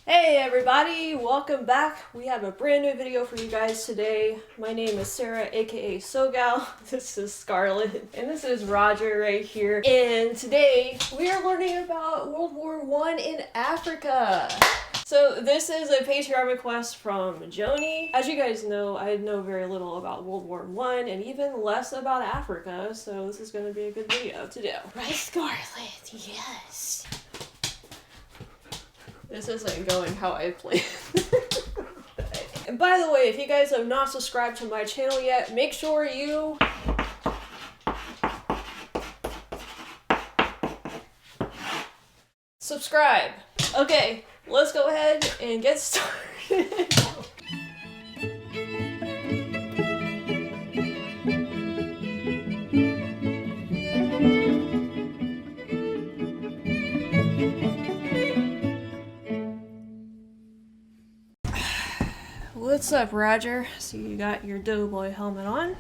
Hey everybody, welcome back. We have a brand new video for you guys today. My name is Sarah, aka SoGal. This is Scarlett, and this is Roger right here. And today we are learning about World War I in Africa. So this is a Patreon request from Joni. As you guys know, I know very little about World War I and even less about Africa, so this is going to be a good video to do. Right, Scarlett? Yes. This isn't going how I planned. And by the way, if you guys have not subscribed to my channel yet, make sure you subscribe. Okay, let's go ahead and get started. What's up, Roger? So you got your Doughboy helmet on.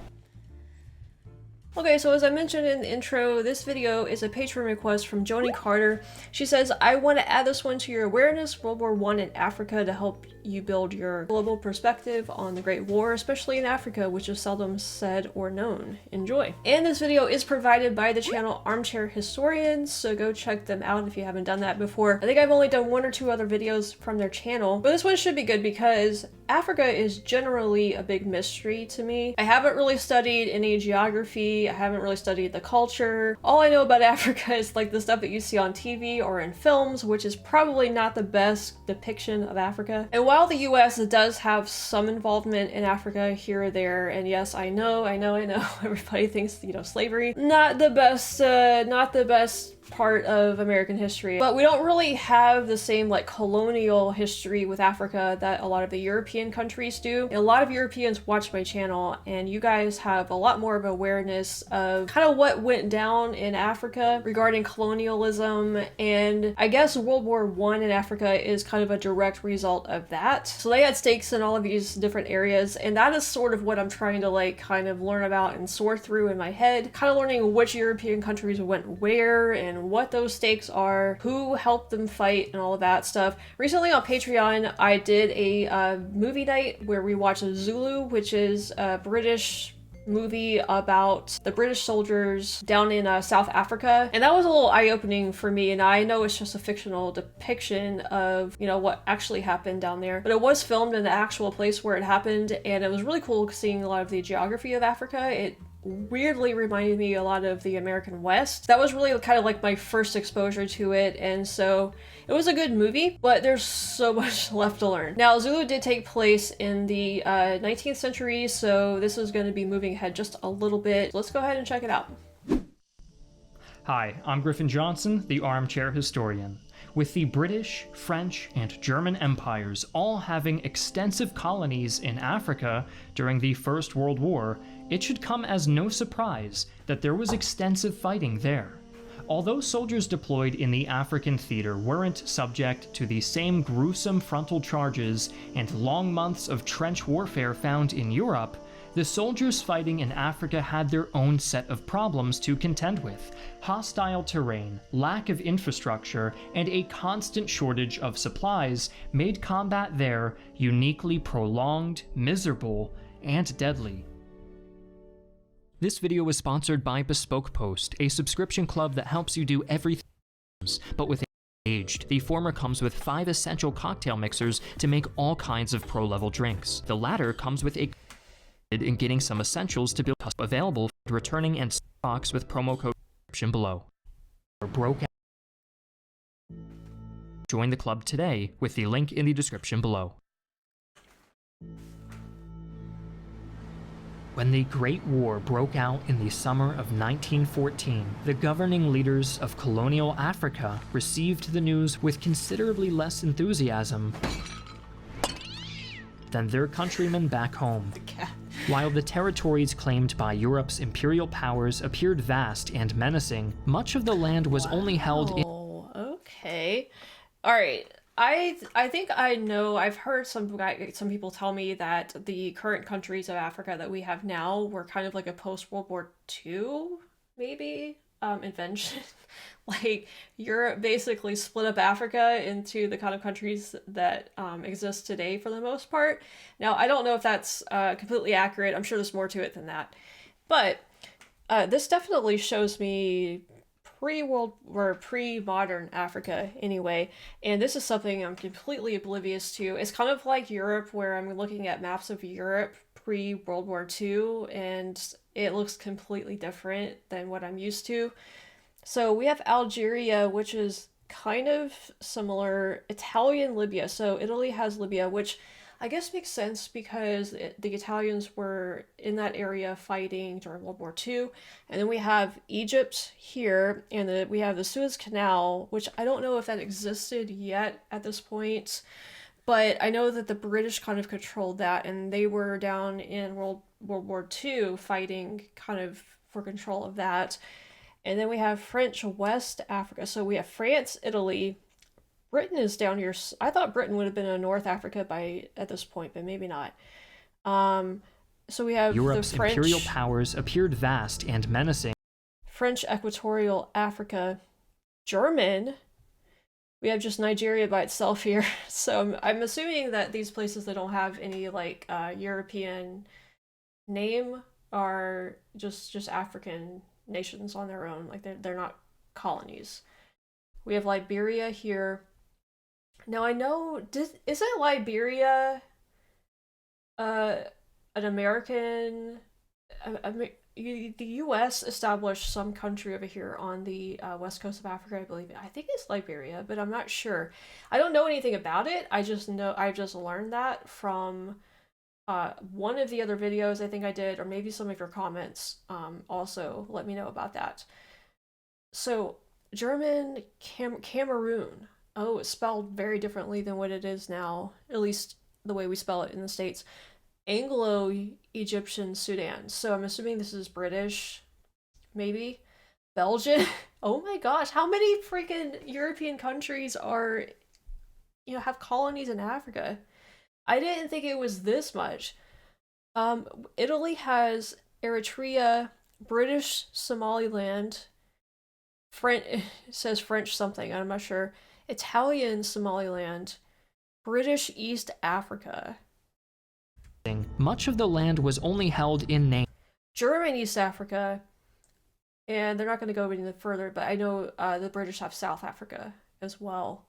Okay, so as I mentioned in the intro, this video is a Patreon request from Joni Carter. She says, I want to add this one to your awareness, World War I in Africa, to help you build your global perspective on the Great War, especially in Africa, which is seldom said or known. Enjoy. And this video is provided by the channel Armchair Historians, so go check them out if you haven't done that before. I think I've only done one or two other videos from their channel, but this one should be good because Africa is generally a big mystery to me. I haven't really studied any geography, I haven't really studied the culture. All I know about Africa is like the stuff that you see on TV or in films, which is probably not the best depiction of Africa. And while the US does have some involvement in Africa here or there, and yes, I know, everybody thinks, slavery, not the best part of American history, but we don't really have the same colonial history with Africa that a lot of the European countries do. A lot of Europeans watch my channel, and you guys have a lot more of awareness of kind of what went down in Africa regarding colonialism, and I guess World War I in Africa is kind of a direct result of that. So they had stakes in all of these different areas, and that is sort of what I'm trying to kind of learn about and sort through in my head, kind of learning which European countries went where and what those stakes are, who helped them fight, and all of that stuff. Recently on Patreon, I did a movie night where we watched Zulu, which is a British movie about the British soldiers down in South Africa, and that was a little eye-opening for me. And I know it's just a fictional depiction of what actually happened down there, but it was filmed in the actual place where it happened, and it was really cool seeing a lot of the geography of Africa. It weirdly reminded me a lot of the American West. That was really kind of like my first exposure to it, and so it was a good movie, but there's so much left to learn. Now, Zulu did take place in the 19th century, so this is going to be moving ahead just a little bit. Let's go ahead and check it out. Hi, I'm Griffin Johnson, the Armchair Historian. With the British, French, and German empires all having extensive colonies in Africa during the First World War, it should come as no surprise that there was extensive fighting there. Although soldiers deployed in the African theater weren't subject to the same gruesome frontal charges and long months of trench warfare found in Europe, the soldiers fighting in Africa had their own set of problems to contend with. Hostile terrain, lack of infrastructure, and a constant shortage of supplies made combat there uniquely prolonged, miserable, and deadly. This video was sponsored by Bespoke Post, a subscription club that helps you do everything, but with aged. The former comes with 5 essential cocktail mixers to make all kinds of pro-level drinks. The latter comes with a in getting some essentials to build available for returning and stocks with promo code description below. Broke out. Join the club today with the link in the description below. When the Great War broke out in the summer of 1914, the governing leaders of colonial Africa received the news with considerably less enthusiasm than their countrymen back home. While the territories claimed by Europe's imperial powers appeared vast and menacing, much of the land was only held in— Okay. Alright. I think I know, I've heard some people tell me that the current countries of Africa that we have now were kind of like a post-World War II, maybe? invention. Like, Europe basically split up Africa into the kind of countries that exist today for the most part. Now, I don't know if that's completely accurate. I'm sure there's more to it than that. But this definitely shows me pre-world or pre-modern Africa anyway, and this is something I'm completely oblivious to. It's kind of like Europe, where I'm looking at maps of Europe pre-World War II, and it looks completely different than what I'm used to. So we have Algeria, which is kind of similar. Italian Libya. So Italy has Libya, which I guess makes sense because the Italians were in that area fighting during World War II. And then we have Egypt here, and we have the Suez Canal, which I don't know if that existed yet at this point. But I know that the British kind of controlled that, and they were down in World War II fighting kind of for control of that. And then we have French West Africa. So we have France, Italy. Britain is down here. I thought Britain would have been in North Africa at this point, but maybe not. So we have Europe's the French, imperial powers appeared vast and menacing. French Equatorial Africa, German. We have just Nigeria by itself here. So I'm assuming that these places that don't have any like European name are just African nations on their own. Like they're not colonies. We have Liberia here. Now I know, isn't Liberia an American? The U.S. established some country over here on the west coast of Africa, I believe. I think it's Liberia, but I'm not sure. I don't know anything about it. I just know I've just learned that from one of the other videos I think I did, or maybe some of your comments. Also, let me know about that. So German Cameroon. Oh, it's spelled very differently than what it is now, at least the way we spell it in the States. Anglo-Egyptian Sudan. So I'm assuming this is British, maybe. Belgian. Oh my gosh, how many freaking European countries have colonies in Africa? I didn't think it was this much. Italy has Eritrea, British Somaliland, it says French something, I'm not sure. Italian Somaliland, British East Africa. Much of the land was only held in name. German East Africa, and they're not going to go any further, but I know the British have South Africa as well.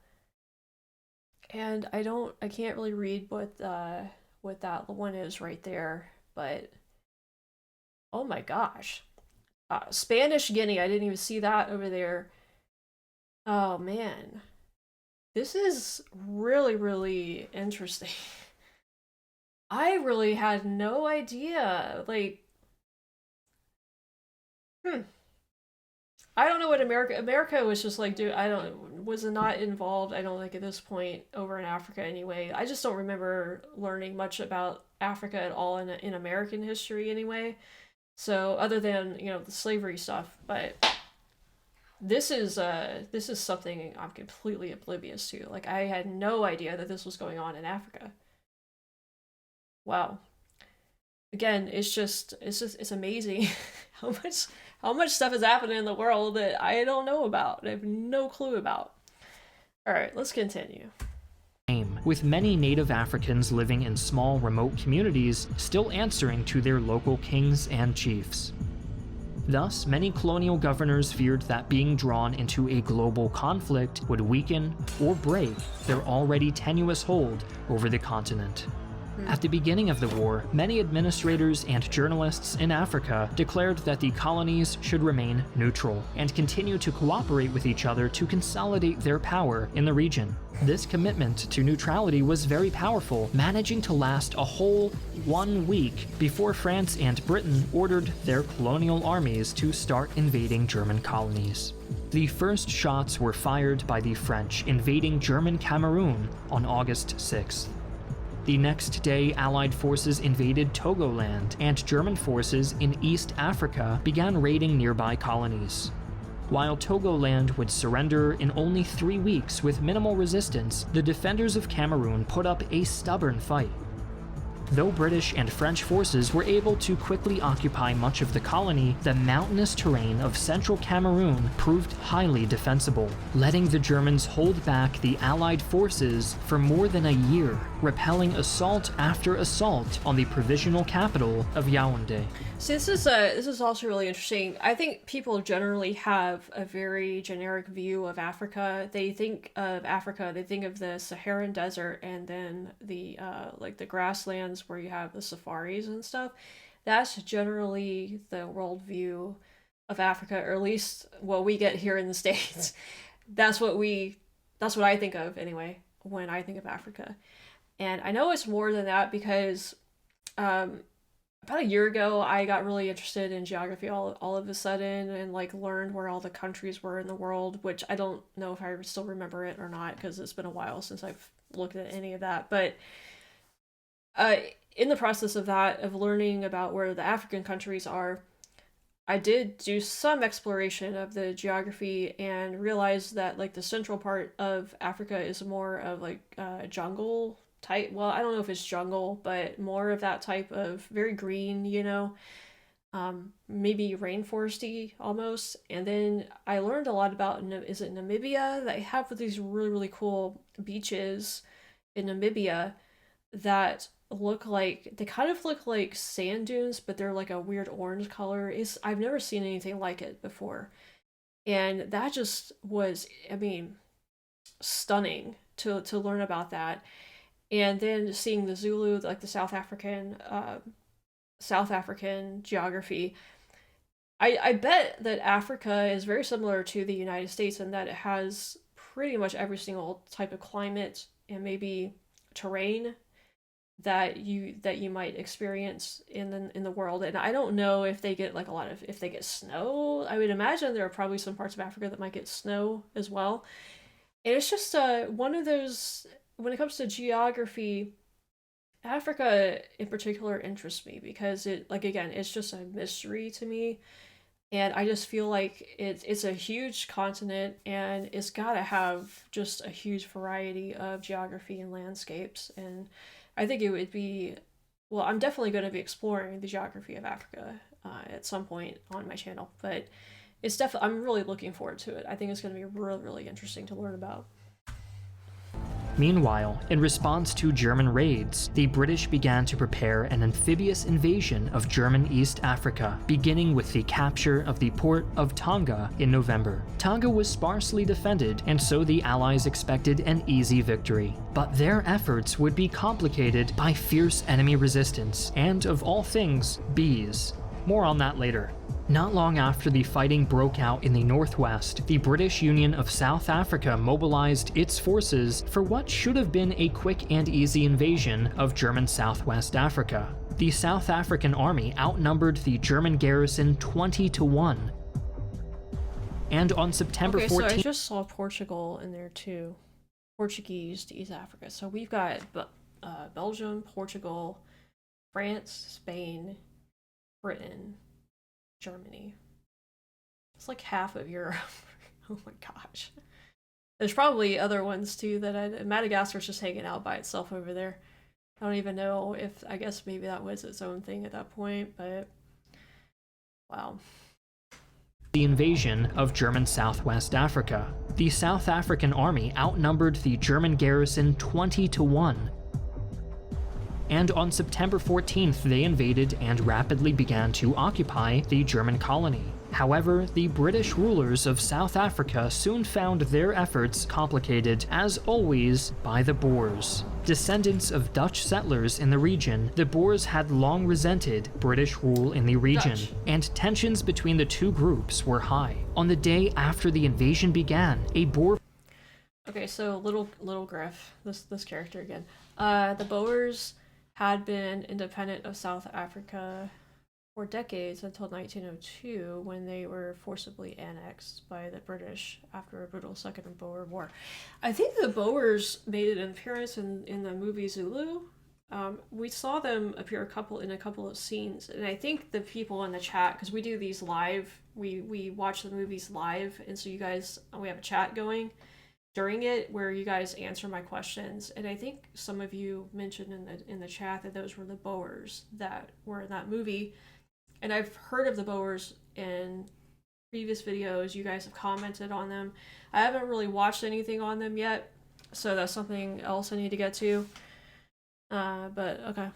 And I can't really read what that one is right there, but oh my gosh. Spanish Guinea, I didn't even see that over there. Oh man. This is really interesting. I really had no idea. Like, I don't know what America was just like, dude, was not involved, I don't think, at this point over in Africa anyway. I just don't remember learning much about Africa at all in American history anyway. So other than, the slavery stuff, but this is something I'm completely oblivious to. Like, I had no idea that this was going on in Africa. Wow. Again, it's amazing how much stuff is happening in the world that I don't know about. I have no clue about. All right, let's continue. With many native Africans living in small, remote communities, still answering to their local kings and chiefs. Thus, many colonial governors feared that being drawn into a global conflict would weaken or break their already tenuous hold over the continent. At the beginning of the war, many administrators and journalists in Africa declared that the colonies should remain neutral and continue to cooperate with each other to consolidate their power in the region. This commitment to neutrality was very powerful, managing to last a whole 1 week before France and Britain ordered their colonial armies to start invading German colonies. The first shots were fired by the French invading German Cameroon on August 6th. The next day, Allied forces invaded Togoland, and German forces in East Africa began raiding nearby colonies. While Togoland would surrender in only 3 weeks with minimal resistance, the defenders of Cameroon put up a stubborn fight. Though British and French forces were able to quickly occupy much of the colony, the mountainous terrain of central Cameroon proved highly defensible, letting the Germans hold back the Allied forces for more than a year, repelling assault after assault on the provisional capital of Yaoundé. See, this is also really interesting. I think people generally have a very generic view of Africa. They think of Africa, they think of the Saharan desert, and then the like the grasslands where you have the safaris and stuff. That's generally the worldview of Africa, or at least what we get here in the States. That's what I think of anyway when I think of Africa. And I know it's more than that because about a year ago, I got really interested in geography all of a sudden and like learned where all the countries were in the world, which I don't know if I still remember it or not because it's been a while since I've looked at any of that. But in the process of that, of learning about where the African countries are, I did do some exploration of the geography and realized that like the central part of Africa is more of like jungle type. Well, I don't know if it's jungle, but more of that type of very green, maybe rainforesty almost. And then I learned a lot about, is it Namibia? They have these really, really cool beaches in Namibia that they kind of look like sand dunes, but they're like a weird orange color. I've never seen anything like it before. And that just was, I mean, stunning to learn about that. And then seeing the Zulu, like the South African geography, I bet that Africa is very similar to the United States in that it has pretty much every single type of climate and maybe terrain that you might experience in the world. And I don't know if they get like if they get snow. I would imagine there are probably some parts of Africa that might get snow as well. And it's just one of those, when it comes to geography, Africa in particular interests me because it's just a mystery to me. And I just feel like it's a huge continent and it's got to have just a huge variety of geography and landscapes. And I think it would be, well, I'm definitely going to be exploring the geography of Africa at some point on my channel. But I'm really looking forward to it. I think it's going to be really, really interesting to learn about. Meanwhile, in response to German raids, the British began to prepare an amphibious invasion of German East Africa, beginning with the capture of the port of Tonga in November. Tonga was sparsely defended, and so the Allies expected an easy victory. But their efforts would be complicated by fierce enemy resistance, and of all things, bees. More on that later. Not long after the fighting broke out in the northwest, the British Union of South Africa mobilized its forces for what should have been a quick and easy invasion of German Southwest Africa. The South African army outnumbered the German garrison 20-1. And on September 14th... Okay, so I just saw Portugal in there too. Portuguese to East Africa. So we've got Belgium, Portugal, France, Spain, Britain, Germany. It's like half of Europe. Oh my gosh. There's probably other ones too Madagascar's just hanging out by itself over there. I don't even know I guess maybe that was its own thing at that point, but wow. The invasion of German Southwest Africa. The South African army outnumbered the German garrison 20-1. And on September 14th, they invaded and rapidly began to occupy the German colony. However, the British rulers of South Africa soon found their efforts complicated, as always, by the Boers. Descendants of Dutch settlers in the region, the Boers had long resented British rule in the region, and tensions between the two groups were high. On the day after the invasion began, a Boer... Okay, so little Griff, this character again. The Boers had been independent of South Africa for decades until 1902, when they were forcibly annexed by the British after a brutal Second Boer War. I think the Boers made an appearance in the movie Zulu. We saw them appear in a couple of scenes, and I think the people in the chat, because we do these live, we watch the movies live, and so you guys, we have a chat going during it where you guys answer my questions, and I think some of you mentioned in the chat that those were the Boers that were in that movie, and I've heard of the Boers in previous videos. You guys have commented on them. I haven't really watched anything on them yet, so that's something else I need to get to. But okay.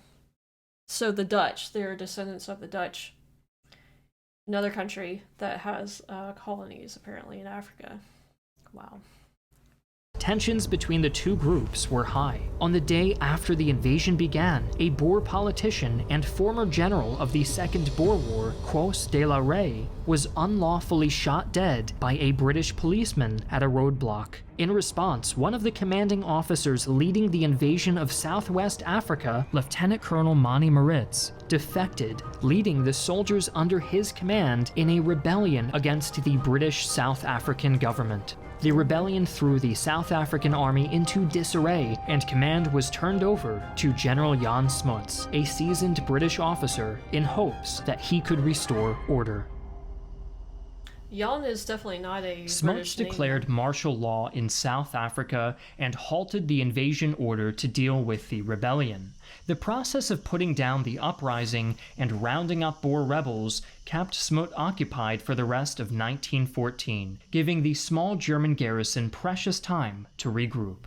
So the Dutch, they're descendants of the Dutch. Another country that has colonies apparently in Africa. Wow. Tensions between the two groups were high. On the day after the invasion began, a Boer politician and former general of the Second Boer War, Quos de la Rey, was unlawfully shot dead by a British policeman at a roadblock. In response, one of the commanding officers leading the invasion of Southwest Africa, Lieutenant Colonel Mani Maritz, defected, leading the soldiers under his command in a rebellion against the British South African government. The rebellion threw the South African army into disarray, and command was turned over to General Jan Smuts, a seasoned British officer, in hopes that he could restore order. Jan is definitely not a Smuts declared martial law in South Africa and halted the invasion order to deal with the rebellion. The process of putting down the uprising and rounding up Boer rebels kept Smuts occupied for the rest of 1914, giving the small German garrison precious time to regroup.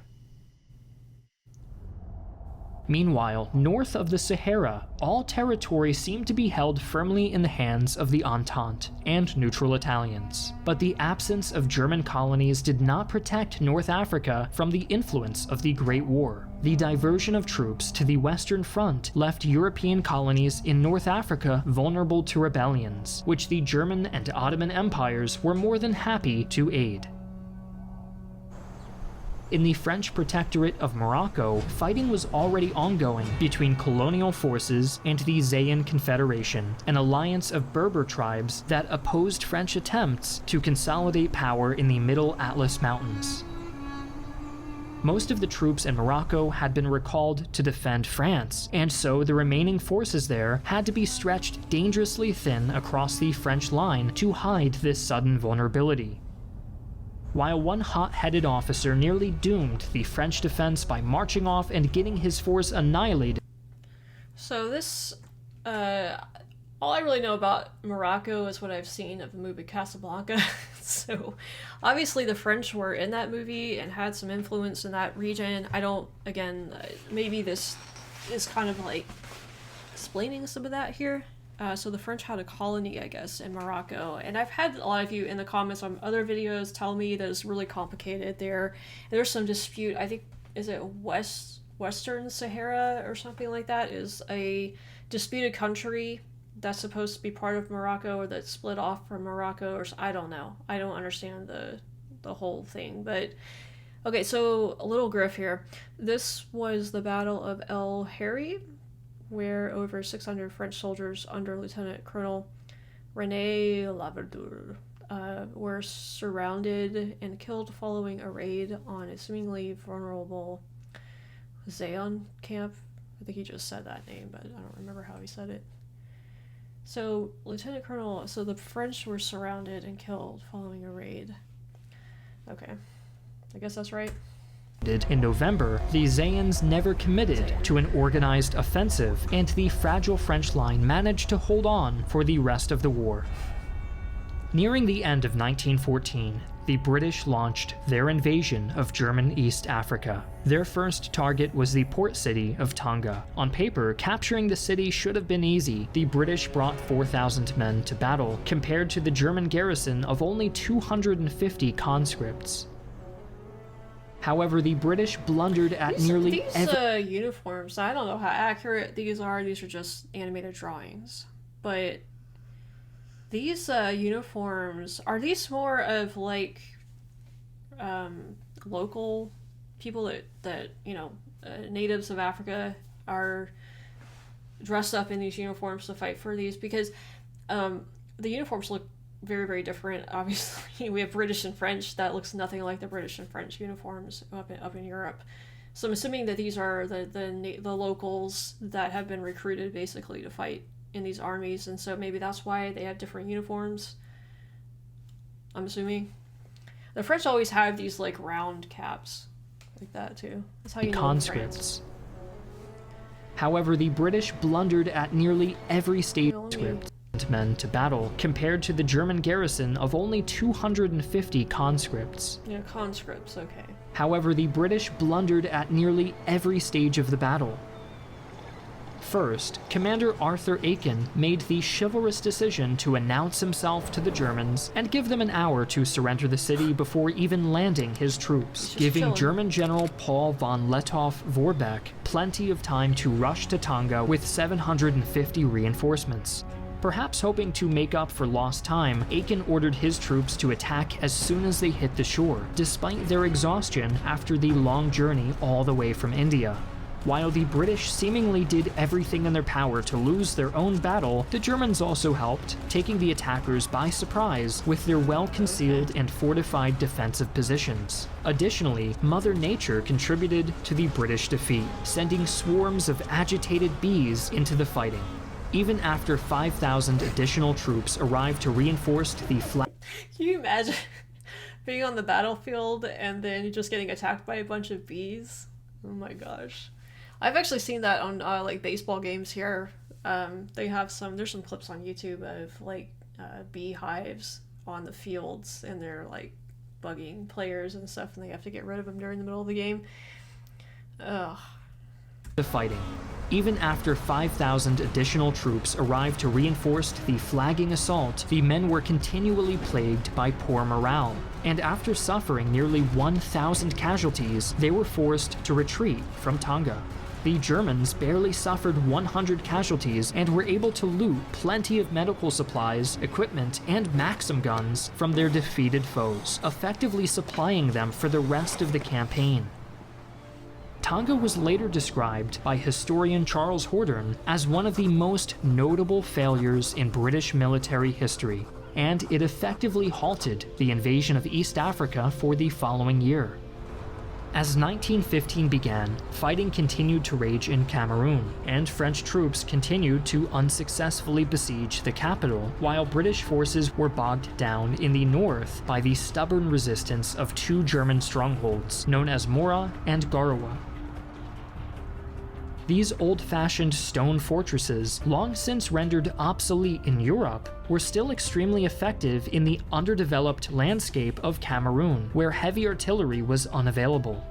Meanwhile, north of the Sahara, all territory seemed to be held firmly in the hands of the Entente and neutral Italians. But the absence of German colonies did not protect North Africa from the influence of the Great War. The diversion of troops to the Western Front left European colonies in North Africa vulnerable to rebellions, which the German and Ottoman empires were more than happy to aid. In the French protectorate of Morocco, fighting was already ongoing between colonial forces and the Zayan Confederation, an alliance of Berber tribes that opposed French attempts to consolidate power in the Middle Atlas Mountains. Most of the troops in Morocco had been recalled to defend France, and so the remaining forces there had to be stretched dangerously thin across the French line to hide this sudden vulnerability. While one hot-headed officer nearly doomed the French defense by marching off and getting his force annihilated. So this, all I really know about Morocco is what I've seen of the movie Casablanca. So obviously the French were in that movie and had some influence in that region. I don't, again, maybe this is kind of like explaining some of that here. So the French had a colony, I guess, in Morocco, and I've had a lot of you in the comments on other videos tell me that it's really complicated there. There's some dispute. I think, is it Western Sahara or something like that, is a disputed country that's supposed to be part of Morocco or that's split off from Morocco, or I don't know. I don't understand the whole thing, but okay. So a little griff here. This was the Battle of El Harry, where over 600 French soldiers under Lieutenant Colonel René Laverdure were surrounded and killed following a raid on a seemingly vulnerable Zayan camp. I think he just said that name, but I don't remember how he said it. So the French were surrounded and killed following a raid. Okay, I guess that's right. In November, the Zayans never committed to an organized offensive, and the fragile French line managed to hold on for the rest of the war. Nearing the end of 1914, the British launched their invasion of German East Africa. Their first target was the port city of Tonga. On paper, capturing the city should have been easy. The British brought 4,000 men to battle, compared to the German garrison of only 250 conscripts. However, the British blundered at nearly every... These uniforms, I don't know how accurate these are. These are just animated drawings. But these uniforms, are these more of like local people that natives of Africa are dressed up in these uniforms to fight for these? Because the uniforms look very, very different. Obviously, we have British and French. That looks nothing like the British and French uniforms up in Europe. So I'm assuming that these are the locals that have been recruited basically to fight in these armies, and so maybe that's why they have different uniforms. I'm assuming. The French always have these like round caps like that too. That's how you know conscripts. However, the British blundered at nearly every stage sent men to battle, compared to the German garrison of only 250 conscripts. Yeah, conscripts, okay. However, the British blundered at nearly every stage of the battle. First, Commander Arthur Aiken made the chivalrous decision to announce himself to the Germans and give them an hour to surrender the city before even landing his troops, giving German General Paul von Lettow-Vorbeck plenty of time to rush to Tonga with 750 reinforcements. Perhaps hoping to make up for lost time, Aiken ordered his troops to attack as soon as they hit the shore, despite their exhaustion after the long journey all the way from India. While the British seemingly did everything in their power to lose their own battle, the Germans also helped, taking the attackers by surprise with their well-concealed and fortified defensive positions. Additionally, Mother Nature contributed to the British defeat, sending swarms of agitated bees into the fighting. Even after 5,000 additional troops arrived to reinforce the flag. Can you imagine being on the battlefield and then just getting attacked by a bunch of bees? Oh my gosh. I've actually seen that on like baseball games here. They have there's some clips on YouTube of like beehives on the fields, and they're like bugging players and stuff, and they have to get rid of them during the middle of the game. Ugh. The fighting. Even after 5,000 additional troops arrived to reinforce the flagging assault, the men were continually plagued by poor morale, and after suffering nearly 1,000 casualties, they were forced to retreat from Tonga. The Germans barely suffered 100 casualties and were able to loot plenty of medical supplies, equipment, and Maxim guns from their defeated foes, effectively supplying them for the rest of the campaign. Tonga was later described by historian Charles Hordern as one of the most notable failures in British military history, and it effectively halted the invasion of East Africa for the following year. As 1915 began, fighting continued to rage in Cameroon, and French troops continued to unsuccessfully besiege the capital, while British forces were bogged down in the north by the stubborn resistance of two German strongholds, known as Mora and Garoua. These old-fashioned stone fortresses, long since rendered obsolete in Europe, were still extremely effective in the underdeveloped landscape of Cameroon, where heavy artillery was unavailable.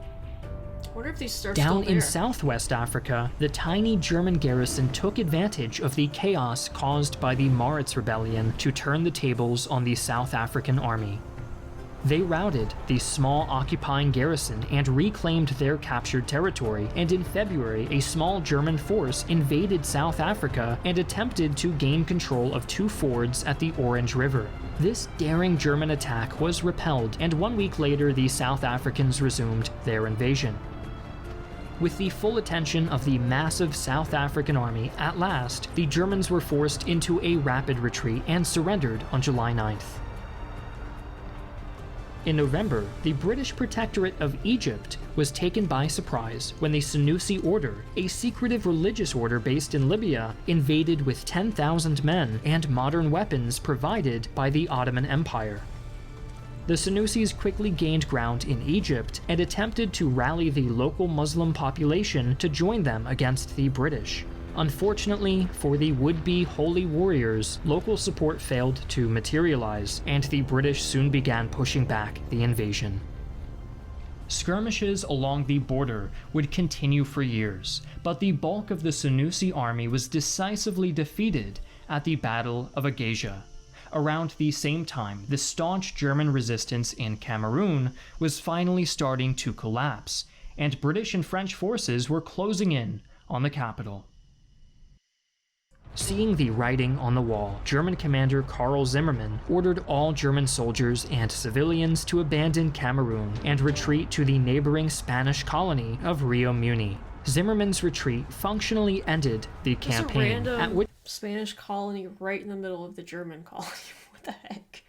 I wonder if these are Down still there. in Southwest Africa, the tiny German garrison took advantage of the chaos caused by the Maurits rebellion to turn the tables on the South African army. They routed the small occupying garrison and reclaimed their captured territory, and in February, a small German force invaded South Africa and attempted to gain control of two fords at the Orange River. This daring German attack was repelled, and 1 week later, the South Africans resumed their invasion. With the full attention of the massive South African army, at last, the Germans were forced into a rapid retreat and surrendered on July 9th. In November, the British Protectorate of Egypt was taken by surprise when the Senussi Order, a secretive religious order based in Libya, invaded with 10,000 men and modern weapons provided by the Ottoman Empire. The Senussis quickly gained ground in Egypt and attempted to rally the local Muslim population to join them against the British. Unfortunately for the would-be holy warriors, local support failed to materialize, and the British soon began pushing back the invasion. Skirmishes along the border would continue for years, but the bulk of the Senussi army was decisively defeated at the Battle of Agaja. Around the same time, the staunch German resistance in Cameroon was finally starting to collapse, and British and French forces were closing in on the capital. Seeing the writing on the wall, German commander Karl Zimmermann ordered all German soldiers and civilians to abandon Cameroon and retreat to the neighboring Spanish colony of Rio Muni. Zimmermann's retreat functionally ended the campaign, at which Spanish colony right in the middle of the German colony. What the heck?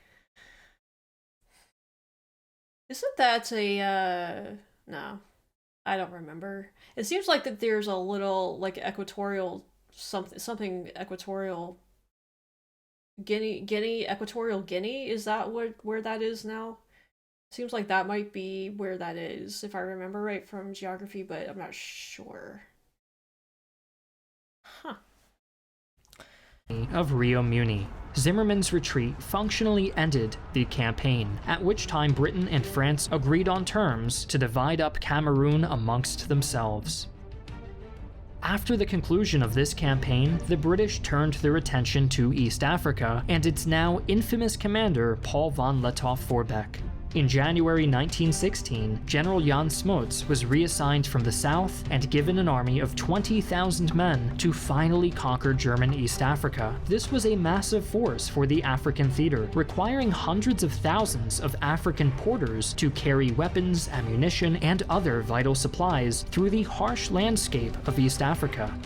Isn't that a, no, I don't remember. It seems like that there's a little, like, equatorial, something equatorial, Equatorial Guinea, is that where that is now? Seems like that might be where that is, if I remember right from geography, but I'm not sure. Huh. Of Rio Muni. Zimmermann's retreat functionally ended the campaign, at which time Britain and France agreed on terms to divide up Cameroon amongst themselves. After the conclusion of this campaign, the British turned their attention to East Africa and its now infamous commander Paul von Lettow-Vorbeck. In January 1916, General Jan Smuts was reassigned from the south and given an army of 20,000 men to finally conquer German East Africa. This was a massive force for the African theater, requiring hundreds of thousands of African porters to carry weapons, ammunition, and other vital supplies through the harsh landscape of East Africa.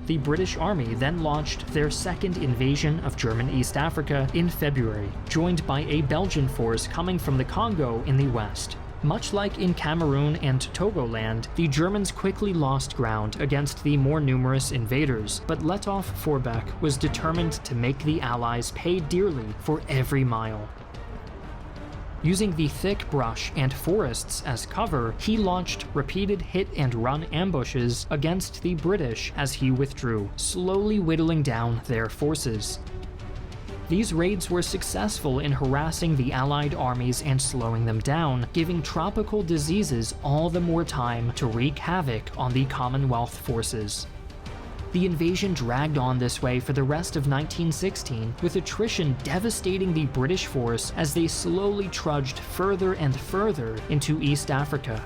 The British Army then launched their second invasion of German East Africa in February, joined by a Belgian force coming from the Congo in the west. Much like in Cameroon and Togoland, the Germans quickly lost ground against the more numerous invaders, but Lettow-Vorbeck was determined to make the Allies pay dearly for every mile. Using the thick brush and forests as cover, he launched repeated hit-and-run ambushes against the British as he withdrew, slowly whittling down their forces. These raids were successful in harassing the Allied armies and slowing them down, giving tropical diseases all the more time to wreak havoc on the Commonwealth forces. The invasion dragged on this way for the rest of 1916, with attrition devastating the British force as they slowly trudged further and further into East Africa.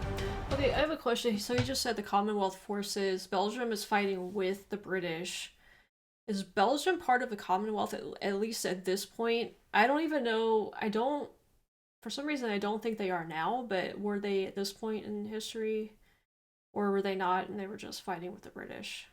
Okay, I have a question. So you just said the Commonwealth forces, Belgium is fighting with the British. Is Belgium part of the Commonwealth, at least at this point? I don't even know. For some reason, I don't think they are now, but were they at this point in history? Or were they not and they were just fighting with the British?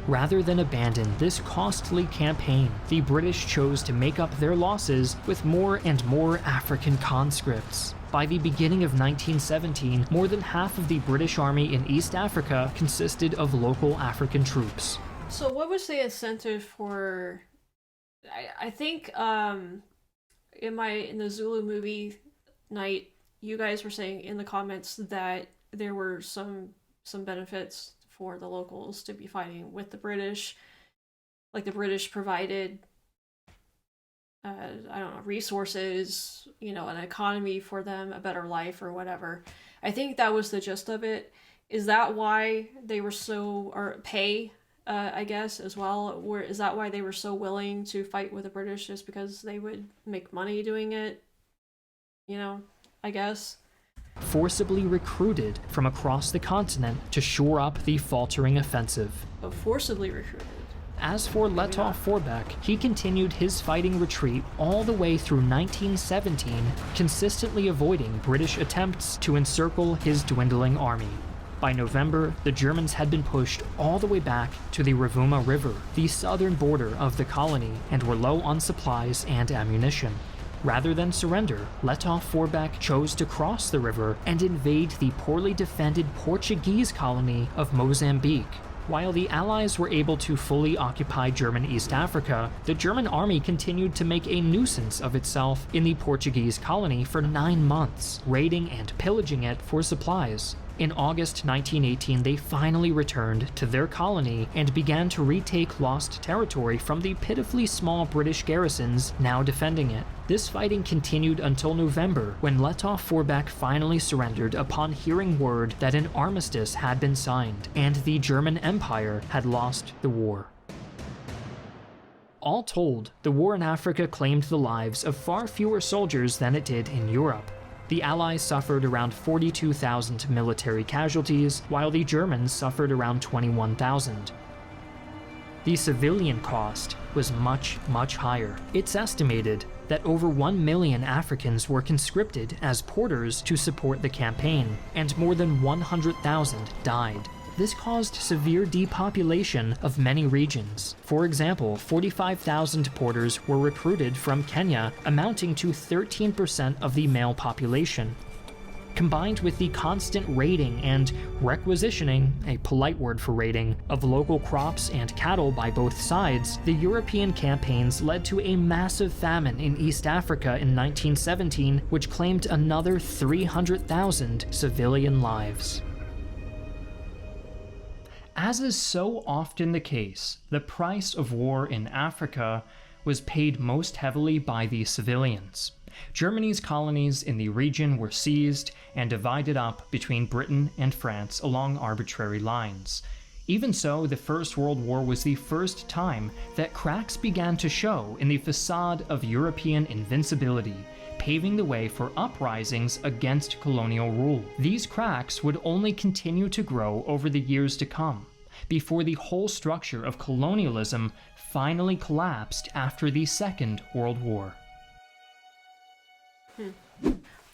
Rather than abandon this costly campaign, the British chose to make up their losses with more and more African conscripts. By the beginning of 1917, more than half of the British Army in East Africa consisted of local African troops. So what was the incentive for... I think in the Zulu movie night, you guys were saying in the comments that there were some benefits for the locals to be fighting with the British. Like the British provided, resources, an economy for them, a better life or whatever. I think that was the gist of it. Is that why they were or pay, I guess, as well? Is that why they were so willing to fight with the British, just because they would make money doing it? I guess. Forcibly recruited from across the continent to shore up the faltering offensive. But forcibly recruited. As for Lettow-Vorbeck, he continued his fighting retreat all the way through 1917, consistently avoiding British attempts to encircle his dwindling army. By November, the Germans had been pushed all the way back to the Rovuma River, the southern border of the colony, and were low on supplies and ammunition. Rather than surrender, Lettow-Vorbeck chose to cross the river and invade the poorly defended Portuguese colony of Mozambique. While the Allies were able to fully occupy German East Africa, the German army continued to make a nuisance of itself in the Portuguese colony for 9 months, raiding and pillaging it for supplies. In August 1918, they finally returned to their colony and began to retake lost territory from the pitifully small British garrisons now defending it. This fighting continued until November, when Lettow-Vorbeck finally surrendered upon hearing word that an armistice had been signed, and the German Empire had lost the war. All told, the war in Africa claimed the lives of far fewer soldiers than it did in Europe. The Allies suffered around 42,000 military casualties, while the Germans suffered around 21,000. The civilian cost was much, much higher. It's estimated that over 1 million Africans were conscripted as porters to support the campaign, and more than 100,000 died. This caused severe depopulation of many regions. For example, 45,000 porters were recruited from Kenya, amounting to 13% of the male population. Combined with the constant raiding and requisitioning, a polite word for raiding, of local crops and cattle by both sides, the European campaigns led to a massive famine in East Africa in 1917, which claimed another 300,000 civilian lives. As is so often the case, the price of war in Africa was paid most heavily by the civilians. Germany's colonies in the region were seized and divided up between Britain and France along arbitrary lines. Even so, the First World War was the first time that cracks began to show in the facade of European invincibility, paving the way for uprisings against colonial rule. These cracks would only continue to grow over the years to come, before the whole structure of colonialism finally collapsed after the Second World War.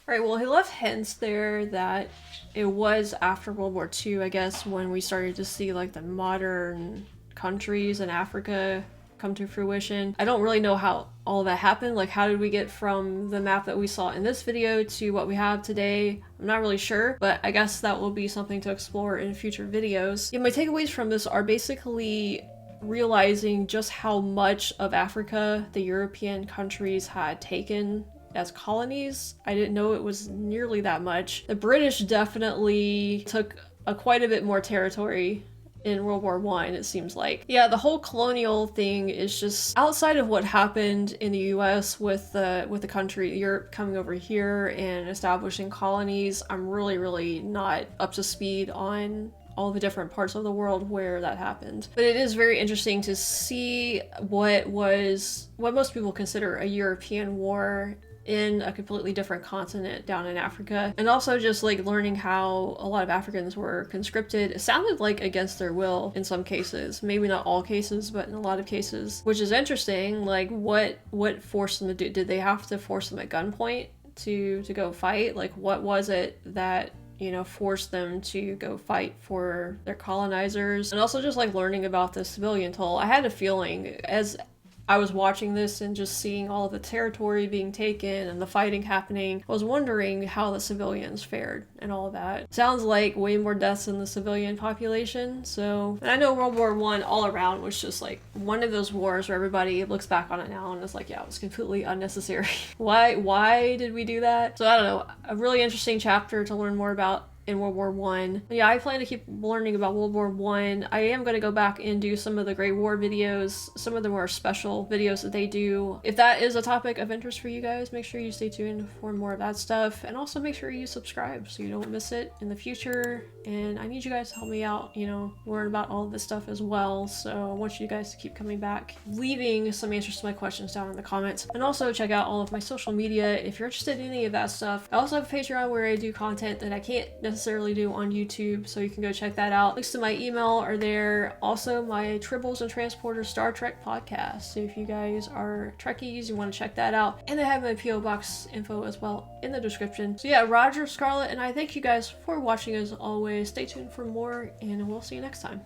Alright, well, he left hints there that it was after World War II, I guess, when we started to see, like, the modern countries in Africa come to fruition. I don't really know how all of that happened. Like, how did we get from the map that we saw in this video to what we have today? I'm not really sure, but I guess that will be something to explore in future videos. Yeah, my takeaways from this are basically realizing just how much of Africa the European countries had taken as colonies. I didn't know it was nearly that much. The British definitely took quite a bit more territory in World War I, it seems like. Yeah, the whole colonial thing is just outside of what happened in the US with the country, Europe coming over here and establishing colonies. I'm really not up to speed on all the different parts of the world where that happened. But it is very interesting to see what most people consider a European war in a completely different continent down in Africa. And also just like learning how a lot of Africans were conscripted. It sounded like against their will in some cases. Maybe not all cases, but in a lot of cases. Which is interesting. Like what forced them to do? Did they have to force them at gunpoint to go fight? Like what was it that, you know, forced them to go fight for their colonizers? And also just like learning about the civilian toll. I had a feeling as I was watching this and just seeing all of the territory being taken and the fighting happening, I was wondering how the civilians fared and all of that. Sounds like way more deaths in the civilian population. So, and I know World War I all around was just like one of those wars where everybody looks back on it now and it's like, yeah, it was completely unnecessary. Why did we do that? So I don't know, a really interesting chapter to learn more about in World War I. Yeah, I plan to keep learning about World War I. I am going to go back and do some of the Great War videos, some of the more special videos that they do. If that is a topic of interest for you guys, make sure you stay tuned for more of that stuff. And also make sure you subscribe so you don't miss it in the future. And I need you guys to help me out, you know, learn about all of this stuff as well. So I want you guys to keep coming back, leaving some answers to my questions down in the comments. And also check out all of my social media if you're interested in any of that stuff. I also have a Patreon where I do content that I can't necessarily do on YouTube, so you can go check that out. Links to my email are there. Also my Tribbles and Transporters Star Trek podcast. So if you guys are Trekkies, you want to check that out. And I have my PO box info as well in the description. So yeah, Roger, Scarlett, and I thank you guys for watching as always. Stay tuned for more, and we'll see you next time.